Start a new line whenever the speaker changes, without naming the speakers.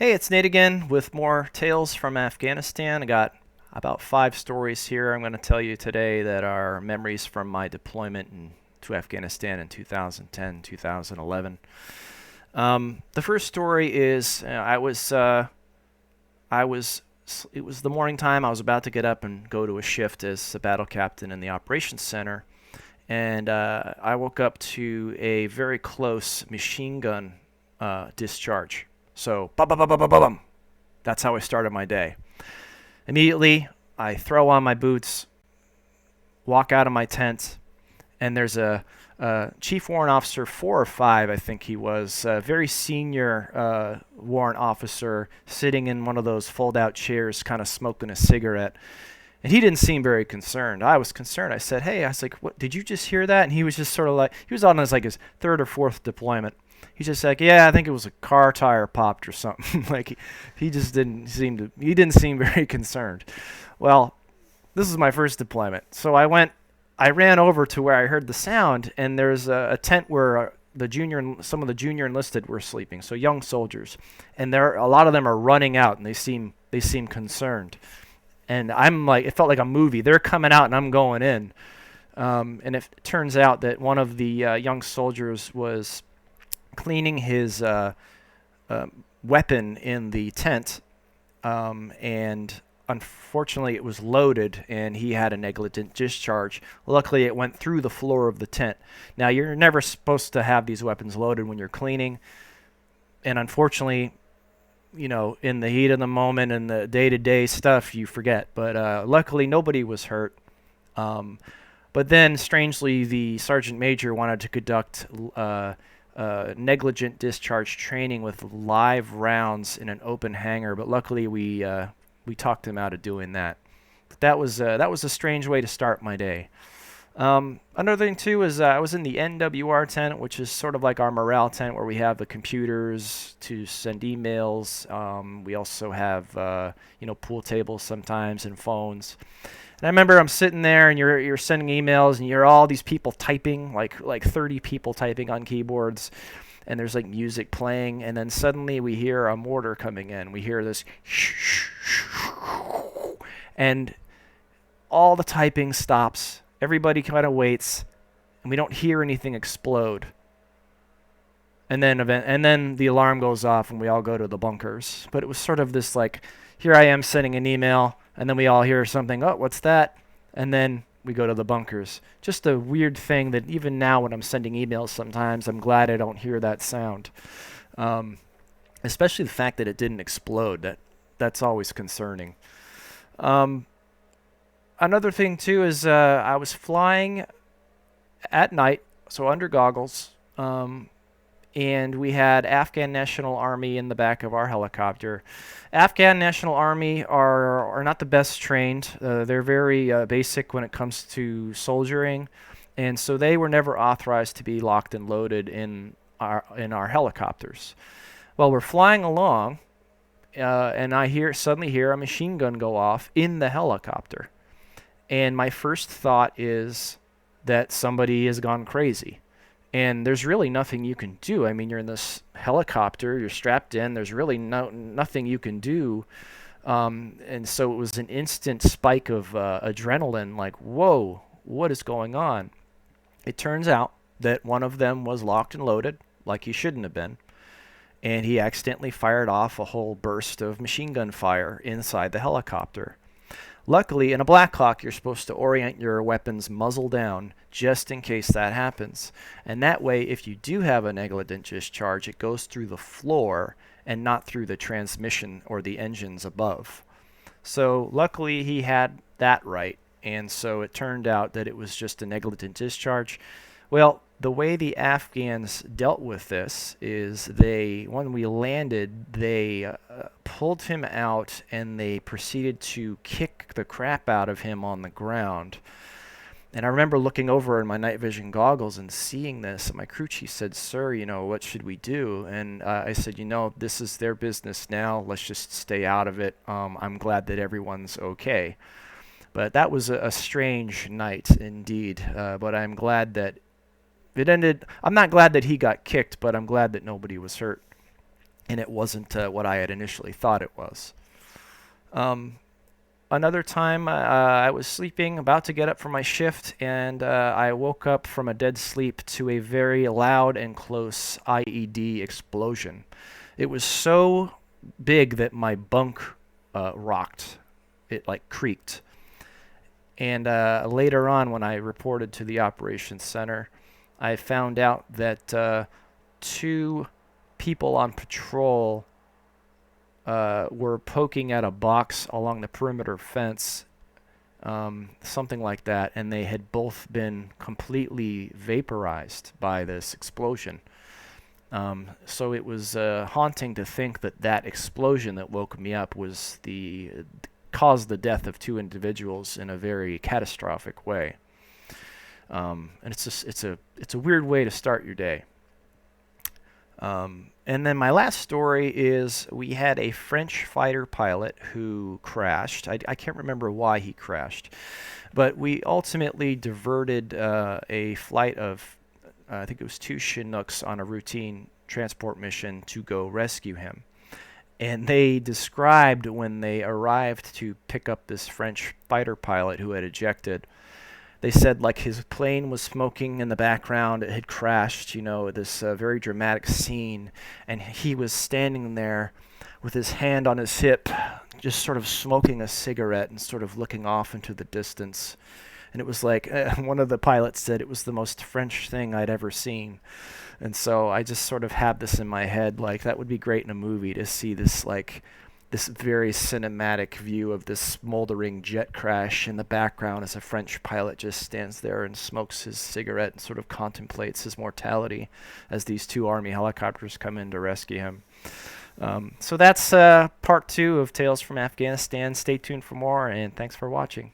Hey, it's Nate again with more tales from Afghanistan. I got about 5 stories here I'm going to tell you today that are memories from my deployment to Afghanistan in 2010, 2011. The first story is it was the morning time. I was about to get up and go to a shift as a battle captain in the operations center, and I woke up to a very close machine gun discharge. So, bum, bum, bum, bum, bum, bum. That's how I started my day. Immediately, I throw on my boots, walk out of my tent, and there's a chief warrant officer, 4 or 5, I think he was, a very senior warrant officer, sitting in one of those fold-out chairs, kind of smoking a cigarette. And he didn't seem very concerned. I was concerned. I said, "Hey," I was like, "What? Did you just hear that?" And he was just sort of like, he was on his third or fourth deployment. He's just like, "Yeah, I think it was a car tire popped or something." He just didn't seem very concerned. Well, this is my first deployment, so I ran over to where I heard the sound, and there's a tent where some of the junior enlisted were sleeping, so young soldiers, and a lot of them are running out, and they seem concerned. And I'm like, it felt like a movie. They're coming out, and I'm going in. And it turns out that one of the young soldiers was cleaning his weapon in the tent, and unfortunately it was loaded, and he had a negligent discharge. Luckily, it went through the floor of the tent. Now, you're never supposed to have these weapons loaded when you're cleaning, and unfortunately, in the heat of the moment and the day-to-day stuff, you forget. But luckily, nobody was hurt. But then, strangely, the sergeant major wanted to conduct negligent discharge training with live rounds in an open hangar. But luckily, we talked him out of doing that. But that was a strange way to start my day. Another thing too is I was in the NWR tent, which is sort of like our morale tent, where we have the computers to send emails. We also have pool tables sometimes and phones. And I remember I'm sitting there, and you're sending emails, and you're all these people typing, like 30 people typing on keyboards, and there's like music playing, and then suddenly we hear a mortar coming in. We hear this, and all the typing stops. Everybody kind of waits, and we don't hear anything explode. And then the alarm goes off, and we all go to the bunkers. But it was sort of this, like, here I am sending an email, and then we all hear something. Oh, what's that? And then we go to the bunkers. Just a weird thing that even now when I'm sending emails, sometimes I'm glad I don't hear that sound. Especially the fact that it didn't explode. That's always concerning. Um, Another thing too is I was flying at night, so under goggles, and we had Afghan National Army in the back of our helicopter. Afghan National Army are not the best trained. They're very basic when it comes to soldiering, and so they were never authorized to be locked and loaded in our helicopters. Well, we're flying along, and I suddenly hear a machine gun go off in the helicopter. And my first thought is that somebody has gone crazy. And there's really nothing you can do. I mean, you're in this helicopter, you're strapped in, there's really nothing you can do. And so it was an instant spike of adrenaline, like, whoa, what is going on? It turns out that one of them was locked and loaded, like he shouldn't have been. And he accidentally fired off a whole burst of machine gun fire inside the helicopter. Luckily, in a black hawk, you're supposed to orient your weapons muzzle down just in case that happens. And that way, if you do have a negligent discharge, it goes through the floor and not through the transmission or the engines above. So luckily, he had that right. And so it turned out that it was just a negligent discharge. Well, the way the Afghans dealt with this is when we landed, they pulled him out, and they proceeded to kick the crap out of him on the ground. And I remember looking over in my night vision goggles and seeing this. And my crew chief said, "Sir, what should we do?" And I said, "This is their business now. Let's just stay out of it. I'm glad that everyone's okay." But that was a strange night indeed. But I'm glad that it ended. I'm not glad that he got kicked, but I'm glad that nobody was hurt. and it wasn't what I had initially thought it was. Um, Another time, I was sleeping, about to get up for my shift, and I woke up from a dead sleep to a very loud and close IED explosion. It was so big that my bunk rocked. It like creaked. And later on, when I reported to the operations center, I found out that two people on patrol were poking at a box along the perimeter fence, something like that, and they had both been completely vaporized by this explosion. So it was haunting to think that that explosion that woke me up was the caused the death of two individuals in a very catastrophic way. And it's a weird way to start your day. And then my last story is we had a French fighter pilot who crashed. I can't remember why he crashed, but we ultimately diverted a flight of, I think it was two Chinooks on a routine transport mission to go rescue him. And they described when they arrived to pick up this French fighter pilot who had ejected, they said like his plane was smoking in the background. It had crashed, this very dramatic scene. And he was standing there with his hand on his hip, just sort of smoking a cigarette and sort of looking off into the distance. And it was like, one of the pilots said it was the most French thing I'd ever seen. And so I just sort of had this in my head, like that would be great in a movie to see this this very cinematic view of this smoldering jet crash in the background as a French pilot just stands there and smokes his cigarette and sort of contemplates his mortality as these two Army helicopters come in to rescue him. So that's part 2 of Tales from Afghanistan. Stay tuned for more, and thanks for watching.